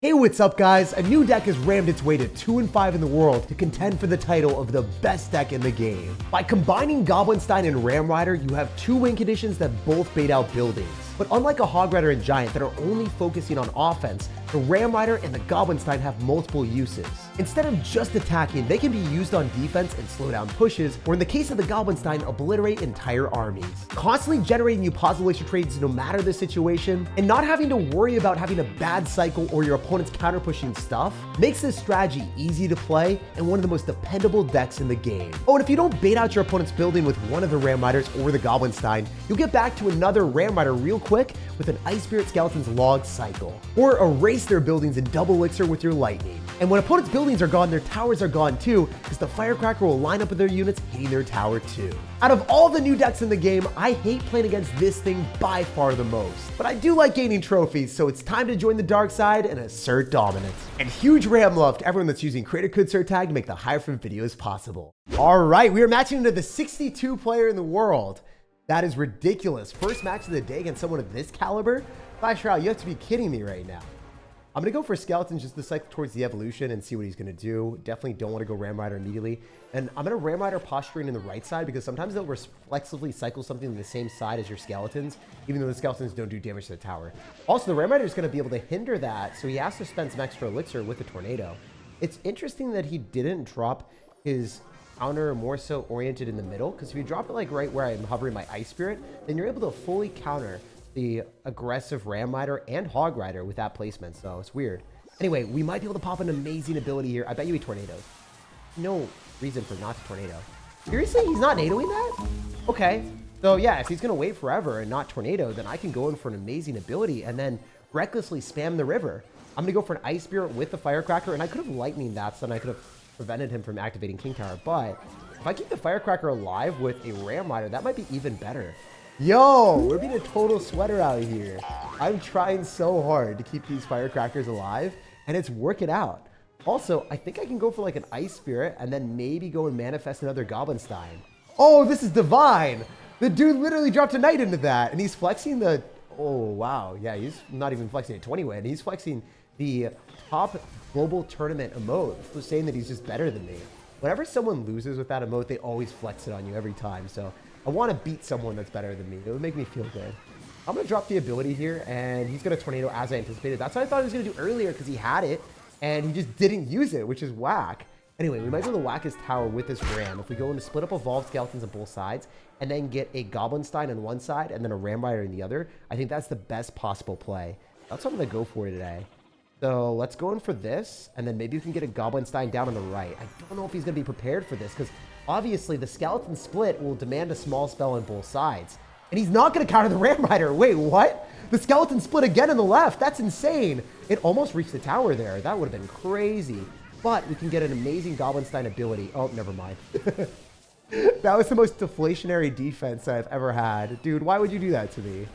Hey, what's up guys? A new deck has rammed its way to 2 and 5 in the world to contend for the title of the best deck in the game. By combining Goblinstein and Ram Rider, you have two win conditions that both bait out buildings. But unlike a Hog Rider and Giant that are only focusing on offense, the Ram Rider and the Goblinstein have multiple uses. Instead of just attacking, they can be used on defense and slow down pushes, or in the case of the Goblinstein, obliterate entire armies. Constantly generating you positive elixir trades no matter the situation, and not having to worry about having a bad cycle or your opponent's counter pushing stuff, makes this strategy easy to play and one of the most dependable decks in the game. Oh, and if you don't bait out your opponent's building with one of the Ram Riders or the Goblinstein, you'll get back to another Ram Rider real quick with an Ice Spirit Skeleton's log cycle, or erase their buildings in double elixir with your lightning. And when opponents' buildings are gone, their towers are gone too, because the Firecracker will line up with their units hitting their tower too. Out of all the new decks in the game, I hate playing against this thing by far the most. But I do like gaining trophies, so it's time to join the dark side and assert dominance. And huge ram love to everyone that's using creator code SirTag to make the higher from videos possible. All right, we are matching into the 62 player in the world. That is ridiculous. First match of the day against someone of this caliber? Clash Royale, you have to be kidding me right now. I'm going to go for Skeletons just to cycle towards the evolution and see what he's going to do. Definitely don't want to go Ram Rider immediately. And I'm going to Ram Rider posturing in the right side because sometimes they'll reflexively cycle something on the same side as your Skeletons, even though the Skeletons don't do damage to the tower. Also, the Ram Rider is going to be able to hinder that, so he has to spend some extra elixir with the Tornado. It's interesting that he didn't drop his counter more so oriented in the middle, because if you drop it like right where I'm hovering my Ice Spirit, then you're able to fully counter the aggressive Ram Rider and Hog Rider with that placement, so it's weird. Anyway, we might be able to pop an amazing ability here. I bet you he tornadoes. No reason for not to tornado. Seriously? He's not nadoing that? Okay. So yeah, if he's going to wait forever and not tornado, then I can go in for an amazing ability and then recklessly spam the river. I'm going to go for an Ice Spirit with the Firecracker, and I could have lightning that, so then I could have prevented him from activating King Tower. But if I keep the Firecracker alive with a Ram Rider, that might be even better. Yo, we're being a total sweater out here. I'm trying so hard to keep these Firecrackers alive, and it's working out. Also, I think I can go for like an Ice Spirit and then maybe go and manifest another Goblinstein. Oh, this is divine. The dude literally dropped a knight into that, and he's flexing the... Oh, wow. Yeah, he's not even flexing a 20 win. He's flexing the top global tournament emote, saying that he's just better than me. Whenever someone loses with that emote, they always flex it on you every time, so... I want to beat someone that's better than me. It would make me feel good. I'm going to drop the ability here, and he's going to tornado as I anticipated. That's what I thought he was going to do earlier because he had it, and he just didn't use it, which is whack. Anyway, we might be able to whack his tower with this Ram. If we go into split up Evolved Skeletons on both sides, and then get a Goblinstein on one side, and then a Ram Rider on the other, I think that's the best possible play. That's what I'm going to go for today. So let's go in for this, and then maybe we can get a Goblinstein down on the right. I don't know if he's going to be prepared for this, because obviously the Skeleton split will demand a small spell on both sides. And he's not going to counter the Ram Rider. Wait, what? The Skeleton split again on the left. That's insane. It almost reached the tower there. That would have been crazy. But we can get an amazing Goblinstein ability. Oh, never mind. That was the most deflationary defense I've ever had. Dude, why would you do that to me?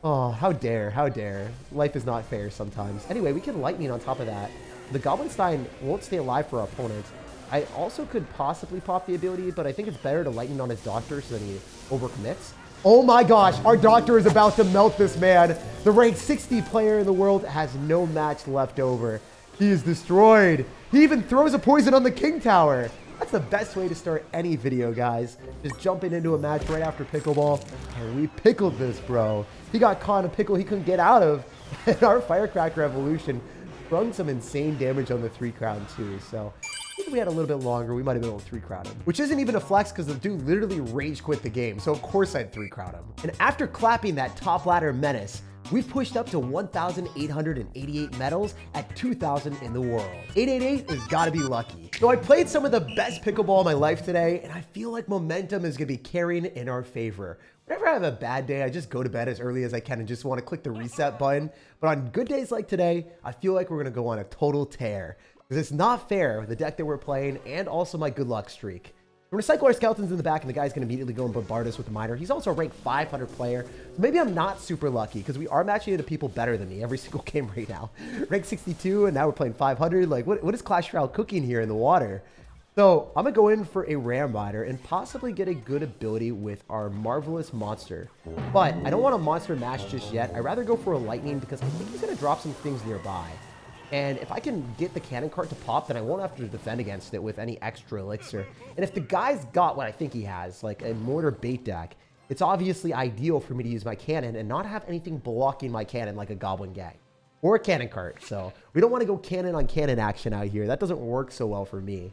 Oh, how dare, how dare. Life is not fair sometimes. Anyway, we can lightning on top of that. The Goblinstein won't stay alive for our opponent. I also could possibly pop the ability, but I think it's better to lightning on his doctor so that he overcommits. Oh my gosh, our doctor is about to melt this man. The ranked 60 player in the world has no match left over. He is destroyed. He even throws a poison on the King Tower. That's the best way to start any video, guys. Just jumping into a match right after Pickleball. And we pickled this, bro. He got caught in a pickle he couldn't get out of. And our Firecracker Evolution sprung some insane damage on the 3-crown too. So if we had a little bit longer, we might have been able to 3-crown him. Which isn't even a flex because the dude literally rage quit the game. So of course I'd 3-crown him. And after clapping that top ladder menace, we've pushed up to 1,888 medals at 2,000 in the world. 888 has got to be lucky. So I played some of the best pickleball of my life today, and I feel like momentum is going to be carrying in our favor. Whenever I have a bad day, I just go to bed as early as I can and just want to click the reset button. But on good days like today, I feel like we're going to go on a total tear. Because it's not fair with the deck that we're playing and also my good luck streak. We're going to cycle our Skeletons in the back, and the guy's going to immediately go and bombard us with the Miner. He's also a rank 500 player, so maybe I'm not super lucky, because we are matching into people better than me every single game right now. Rank 62, and now we're playing 500. Like, what is Clash Royale cooking here in the water? So I'm going to go in for a Ram Rider and possibly get a good ability with our Marvelous Monster. But I don't want a Monster Mash just yet. I'd rather go for a Lightning, because I think he's going to drop some things nearby. And if I can get the cannon cart to pop, then I won't have to defend against it with any extra elixir. And if the guy's got what I think he has, like a mortar bait deck, it's obviously ideal for me to use my cannon and not have anything blocking my cannon like a goblin gang or a cannon cart. So we don't want to go cannon on cannon action out here. That doesn't work so well for me.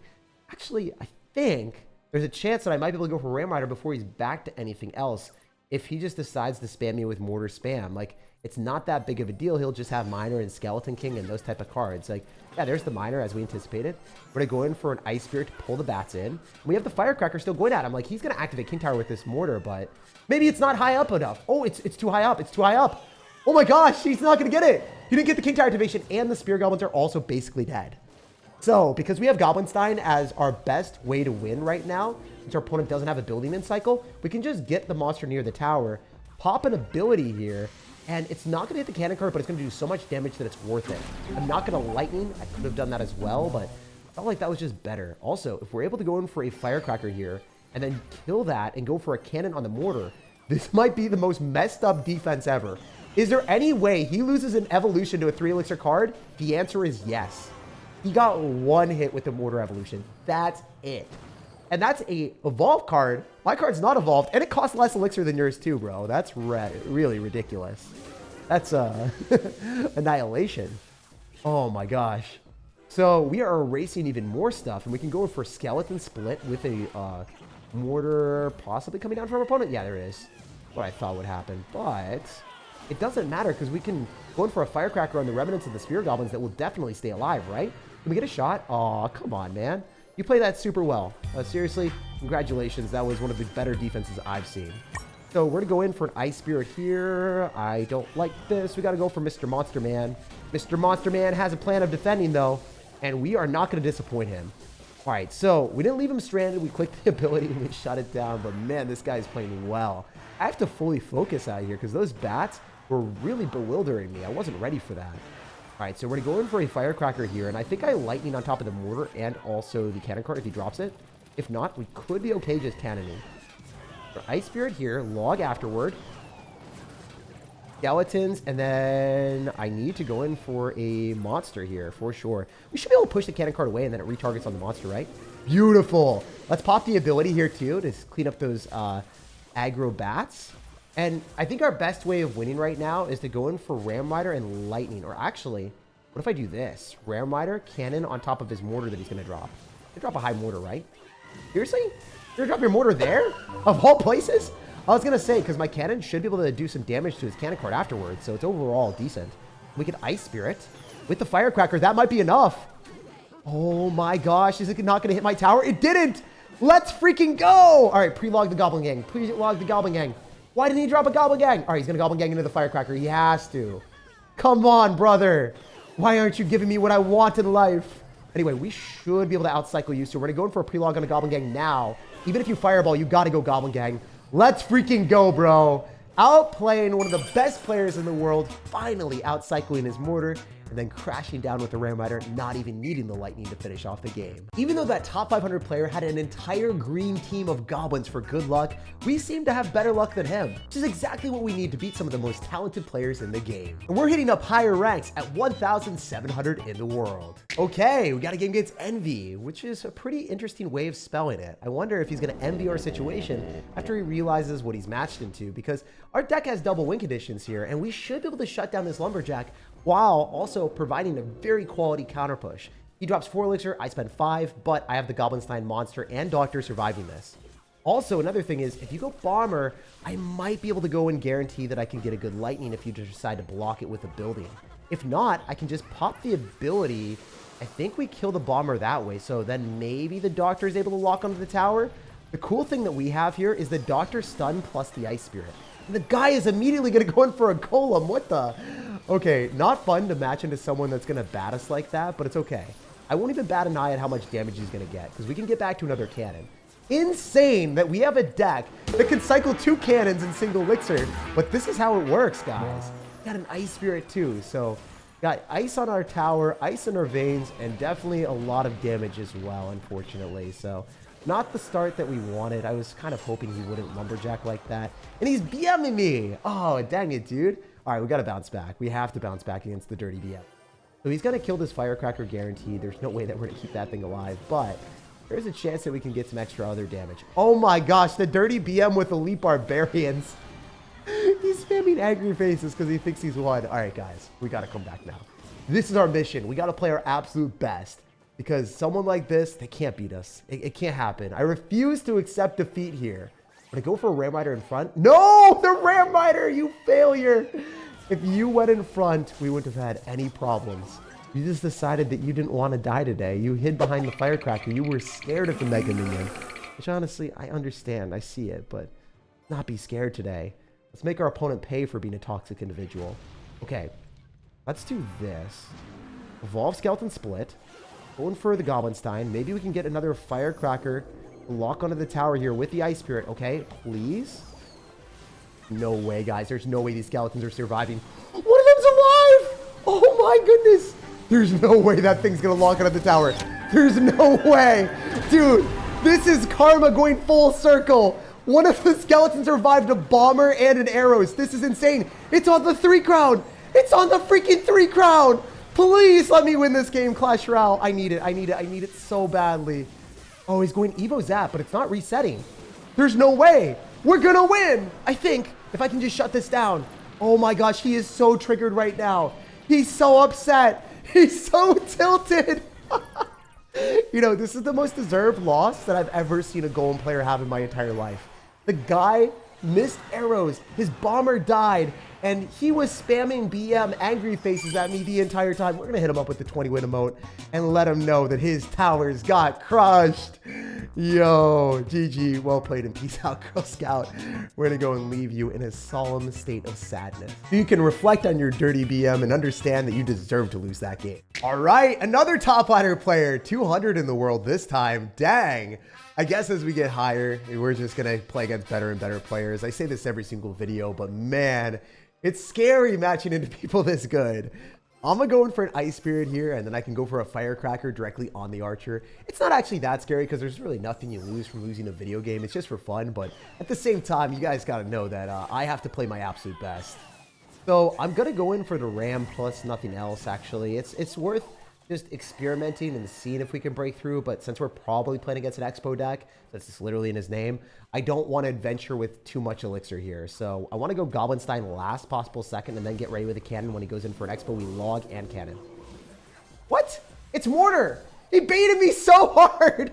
Actually, I think there's a chance that I might be able to go for Ram Rider before he's back to anything else if he just decides to spam me with Mortar Spam. Like, it's not that big of a deal. He'll just have Miner and Skeleton King and those type of cards. Like, yeah, there's the Miner as we anticipated. We're going to go in for an Ice Spirit to pull the bats in. We have the Firecracker still going at him. Like, he's going to activate King Tower with this Mortar, but maybe it's not high up enough. Oh, it's too high up. It's too high up. Oh my gosh, he's not going to get it. He didn't get the King Tower activation, and the Spear Goblins are also basically dead. So, because we have Goblinstein as our best way to win right now, since our opponent doesn't have a building in cycle, we can just get the monster near the tower, pop an ability here, and it's not going to hit the cannon cart, but it's going to do so much damage that it's worth it. I'm not going to lightning. I could have done that as well, but I felt like that was just better. Also, if we're able to go in for a Firecracker here, and then kill that and go for a cannon on the mortar, this might be the most messed up defense ever. Is there any way he loses an evolution to a 3 elixir card? The answer is yes. He got one hit with the Mortar Evolution. That's it. And that's a evolved card. My card's not evolved, and it costs less elixir than yours too, bro. That's really ridiculous. That's annihilation. Oh my gosh. So we are erasing even more stuff, and we can go for Skeleton Split with a Mortar possibly coming down from our opponent. Yeah, there it is. What I thought would happen, but it doesn't matter because we can go in for a Firecracker on the remnants of the Spear Goblins that will definitely stay alive, right? Can we get a shot? Aw, come on, man. You play that super well. Seriously, congratulations. That was one of the better defenses I've seen. So we're going to go in for an Ice Spirit here. I don't like this. We got to go for Mr. Monster Man. Mr. Monster Man has a plan of defending, though, and we are not going to disappoint him. All right, so we didn't leave him stranded. We clicked the ability and we shut it down, but man, this guy's playing well. I have to fully focus out here because those bats were really bewildering me. I wasn't ready for that. All right, so we're going to go in for a Firecracker here, and I think I lightning on top of the Mortar and also the cannon cart if he drops it. If not, we could be okay just cannoning. Ice Spirit here, log afterward. Skeletons, and then I need to go in for a monster here for sure. We should be able to push the cannon cart away and then it retargets on the monster, right? Beautiful. Let's pop the ability here too to clean up those aggro bats. And I think our best way of winning right now is to go in for Ram Rider and Lightning. Or actually, what if I do this? Ram Rider, cannon on top of his mortar that he's going to drop. He'll drop a high mortar, right? Seriously? You're going to drop your mortar there? Of all places? I was going to say, because my cannon should be able to do some damage to his cannon cart afterwards, so it's overall decent. We can Ice Spirit with the Firecracker. That might be enough. Oh my gosh, is it not going to hit my tower? It didn't! Let's freaking go! All right, pre-log the Goblin Gang. Please log the Goblin Gang. Why didn't he drop a Goblin Gang? All right, he's going to Goblin Gang into the Firecracker. He has to. Come on, brother. Why aren't you giving me what I want in life? Anyway, we should be able to outcycle you, so we're going to go in for a pre-log on a Goblin Gang now. Even if you Fireball, you got to go Goblin Gang. Let's freaking go, bro. Outplaying one of the best players in the world, finally outcycling his mortar, and then crashing down with the Ram Rider, not even needing the lightning to finish off the game. Even though that top 500 player had an entire green team of goblins for good luck, we seem to have better luck than him, which is exactly what we need to beat some of the most talented players in the game. And we're hitting up higher ranks at 1,700 in the world. Okay, we got a game against Envy, which is a pretty interesting way of spelling it. I wonder if he's gonna envy our situation after he realizes what he's matched into, because our deck has double win conditions here, and we should be able to shut down this Lumberjack while also providing a very quality counter push. He drops 4 elixir, I spend 5, but I have the Goblinstein monster and Doctor surviving this. Also, another thing is, if you go Bomber, I might be able to go and guarantee that I can get a good lightning if you just decide to block it with a building. If not, I can just pop the ability. I think we kill the Bomber that way, so then maybe the Doctor is able to lock onto the tower. The cool thing that we have here is the Doctor stun plus the Ice Spirit. And the guy is immediately going to go in for a Golem. What the? Okay, not fun to match into someone that's going to bat us like that, but it's okay. I won't even bat an eye at how much damage he's going to get, because we can get back to another cannon. Insane that we have a deck that can cycle 2 cannons in single elixir, but this is how it works, guys. We got an Ice Spirit too, so got ice on our tower, ice in our veins, and definitely a lot of damage as well, unfortunately. So not the start that we wanted. I was kind of hoping he wouldn't Lumberjack like that. And he's BMing me. Oh, dang it, dude. All right, we got to bounce back. We have to bounce back against the dirty BM. So he's going to kill this firecracker guaranteed. There's no way that we're going to keep that thing alive, but there's a chance that we can get some extra other damage. Oh my gosh, the dirty BM with elite barbarians. He's spamming angry faces because he thinks he's won. All right, guys, we got to come back now. This is our mission. We got to play our absolute best because someone like this, they can't beat us. It can't happen. I refuse to accept defeat here. Would I go for a Ram Rider in front? No, the Ram Rider, you failure. If you went in front, we wouldn't have had any problems. You just decided that you didn't want to die today. You hid behind the firecracker. You were scared of the Mega Minion, which honestly, I understand. I see it, but not be scared today. Let's make our opponent pay for being a toxic individual. Okay, let's do this. Evolve Skeleton Split. Going for the Goblinstein. Maybe we can get another firecracker. Lock onto the tower here with the Ice Spirit. Okay, please. No way, guys. There's no way these skeletons are surviving. One of them's alive! Oh my goodness! There's no way that thing's gonna lock onto the tower. There's no way! Dude, this is karma going full circle. One of the skeletons survived a bomber and an arrows. This is insane. It's on the 3 crown. It's on the freaking 3 crown. Please let me win this game, Clash Royale. I need it. I need it. I need it so badly. Oh, he's going Evo Zap, but it's not resetting. There's no way. We're going to win. I think if I can just shut this down. Oh my gosh, he is so triggered right now. He's so upset. He's so tilted. You know, this is the most deserved loss that I've ever seen a Golem player have in my entire life. The guy missed arrows, his bomber died, and he was spamming BM angry faces at me the entire time. We're going to hit him up with the 20-win emote and let him know that his towers got crushed. Yo, GG, well played and peace out, Girl Scout. We're going to go and leave you in a solemn state of sadness. So you can reflect on your dirty BM and understand that you deserve to lose that game. All right, another top ladder player, 200 in the world this time. Dang. I guess as we get higher, we're just going to play against better and better players. I say this every single video, but man, it's scary matching into people this good. I'm going to go in for an Ice Spirit here, and then I can go for a Firecracker directly on the Archer. It's not actually that scary because there's really nothing you lose from losing a video game. It's just for fun, but at the same time, you guys got to know that I have to play my absolute best. So I'm going to go in for the Ram plus nothing else, actually. It's worth just experimenting and seeing if we can break through, but since we're probably playing against an Expo deck, that's just literally in his name, I don't want to adventure with too much elixir here. So I want to go Goblinstein last possible second and then get ready with a cannon. When he goes in for an Expo, we log and cannon. What? It's Mortar! He baited me so hard!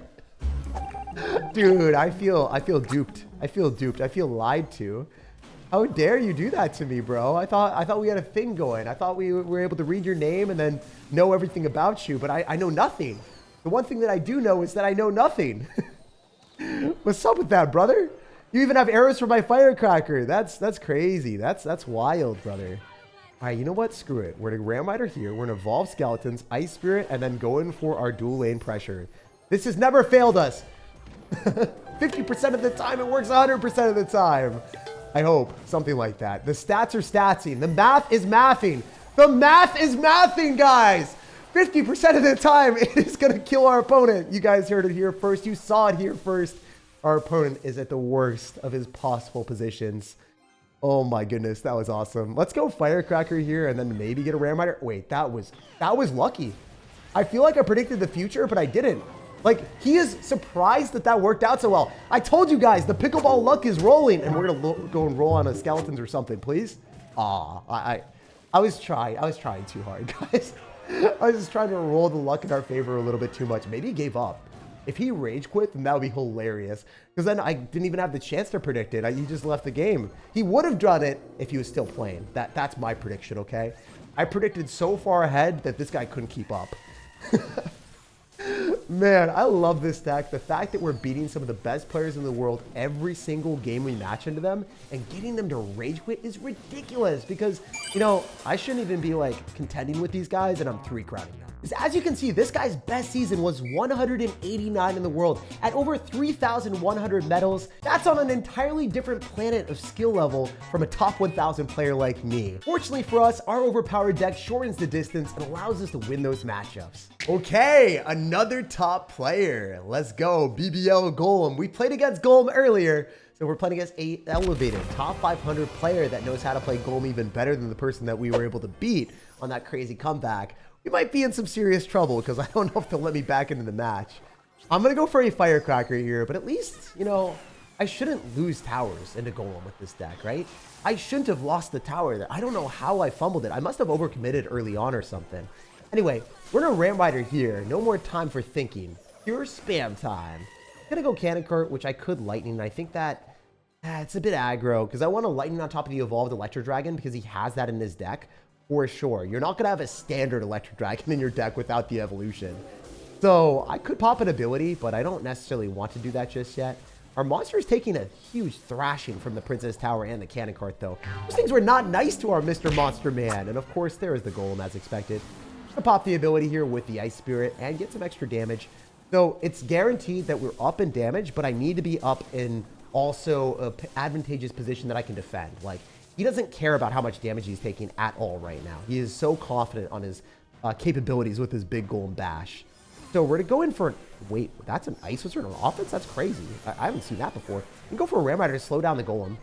Dude, I feel duped. I feel duped. I feel lied to. How dare you do that to me, bro? I thought we had a thing going. I thought we were able to read your name and then know everything about you, but I know nothing. The one thing that I do know is that I know nothing. What's up with that, brother? You even have arrows for my firecracker. That's crazy. That's wild, brother. All right, you know what? Screw it. We're going to Ram Rider here. We're going to evolve Skeletons, Ice Spirit, and then go in for our dual lane pressure. This has never failed us. 50% of the time, it works 100% of the time. I hope. Something like that. The stats are statsing. The math is mathing. The math is mathing, guys. 50% of the time, it is going to kill our opponent. You guys heard it here first. You saw it here first. Our opponent is at the worst of his possible positions. Oh my goodness, that was awesome. Let's go Firecracker here and then maybe get a Ram Rider. Wait, that was lucky. I feel like I predicted the future, but I didn't. Like, he is surprised that that worked out so well. I told you guys, the pickleball luck is rolling, and we're gonna go and roll on a skeletons or something, please. I was trying too hard, guys. I was just trying to roll the luck in our favor a little bit too much. Maybe he gave up. If he rage quit, then that would be hilarious. Because then I didn't even have the chance to predict it. He just left the game. He would have done it if he was still playing. That's my prediction, okay? I predicted so far ahead that this guy couldn't keep up. Man, I love this deck. The fact that we're beating some of the best players in the world every single game we match into them and getting them to rage quit is ridiculous because, you know, I shouldn't even be like contending with these guys and I'm 3-crowning them. As you can see, this guy's best season was 189 in the world at over 3,100 medals. That's on an entirely different planet of skill level from a top 1,000 player like me. Fortunately for us, our overpowered deck shortens the distance and allows us to win those matchups. Okay, another top player. Let's go, BBL Golem. We played against Golem earlier, so we're playing against a elevated top 500 player that knows how to play Golem even better than the person that we were able to beat on that crazy comeback. We we might be in some serious trouble because I don't know if they'll let me back into the match. I'm going to go for a firecracker here, but at least, you know, I shouldn't lose towers into Golem with this deck, right? I shouldn't have lost the tower there. I don't know how I fumbled it. I must have overcommitted early on or something. Anyway, we're in a Ram Rider here. No more time for thinking. Pure spam time. I'm going to go Cannon Cart, which I could Lightning. And I think that it's a bit aggro because I want to Lightning on top of the Evolved Electro Dragon because he has that in his deck for sure. You're not going to have a standard Electro Dragon in your deck without the evolution. So I could pop an ability, but I don't necessarily want to do that just yet. Our monster is taking a huge thrashing from the Princess Tower and the Cannon Cart, though. Those things were not nice to our Mr. Monster Man. And of course, there is the Golem as expected. I'm gonna pop the ability here with the Ice Spirit and get some extra damage. So it's guaranteed that we're up in damage, but I need to be up in also an advantageous position that I can defend. Like, he doesn't care about how much damage he's taking at all right now. He is so confident on his capabilities with his big Golem bash. So we're going to go in for... Wait, that's an Ice Wizard on offense? That's crazy. I haven't seen that before. We can go for a Ram Rider to slow down the Golem. And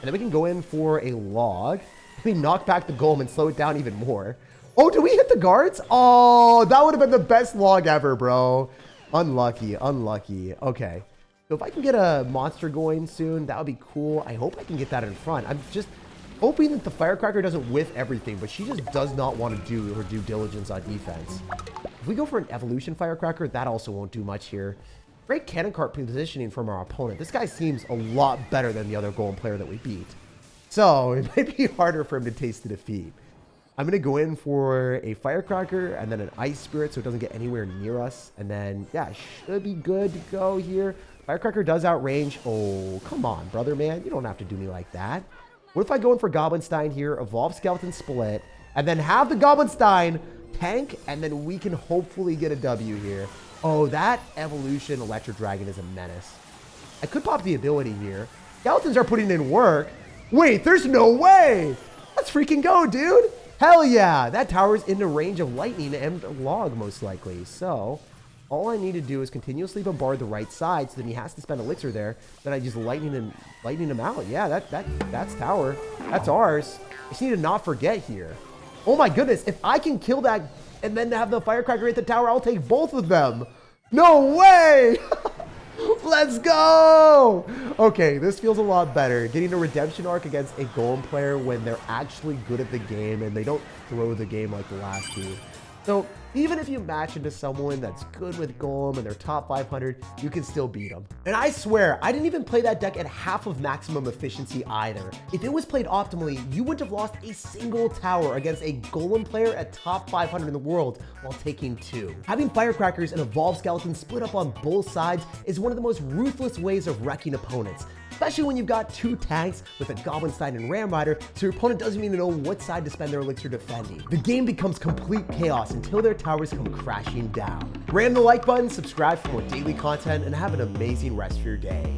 then we can go in for a Log. We knock back the Golem and slow it down even more. Oh, did we hit the guards? Oh, that would have been the best Log ever, bro. Unlucky, unlucky. Okay. So if I can get a monster going soon, that would be cool. I hope I can get that in front. I'm just hoping that the Firecracker doesn't whiff everything, but she just does not want to do her due diligence on defense. If we go for an Evolution Firecracker, that also won't do much here. Great Cannon Cart positioning from our opponent. This guy seems a lot better than the other Golem player that we beat. So it might be harder for him to taste the defeat. I'm going to go in for a Firecracker and then an Ice Spirit so it doesn't get anywhere near us. And then, yeah, should be good to go here. Firecracker does outrange. Oh, come on, brother, man. You don't have to do me like that. What if I go in for Goblinstein here, Evolve Skeleton Split, and then have the Goblinstein tank, and then we can hopefully get a W here. Oh, that Evolution Electro Dragon is a menace. I could pop the ability here. Skeletons are putting in work. Wait, there's no way. Let's freaking go, dude. Hell yeah. That tower's into range of Lightning and Log, most likely. So all I need to do is continuously bombard the right side, so then he has to spend Elixir there. Then I just lightning him out. Yeah, that's tower. That's ours. I just need to not forget here. Oh my goodness, if I can kill that and then have the Firecracker hit the tower, I'll take both of them. No way! Let's go! Okay, this feels a lot better. Getting a redemption arc against a Golem player when they're actually good at the game and they don't throw the game like the last two. So even if you match into someone that's good with Golem and they're top 500, you can still beat them. And I swear, I didn't even play that deck at half of maximum efficiency either. If it was played optimally, you wouldn't have lost a single tower against a Golem player at top 500 in the world while taking 2. Having Firecrackers and Evolved Skeletons split up on both sides is one of the most ruthless ways of wrecking opponents. Especially when you've got 2 tanks with a Goblinstein and Ram Rider, so your opponent doesn't even know what side to spend their Elixir defending. The game becomes complete chaos until their towers come crashing down. Ram the like button, subscribe for more daily content, and have an amazing rest of your day.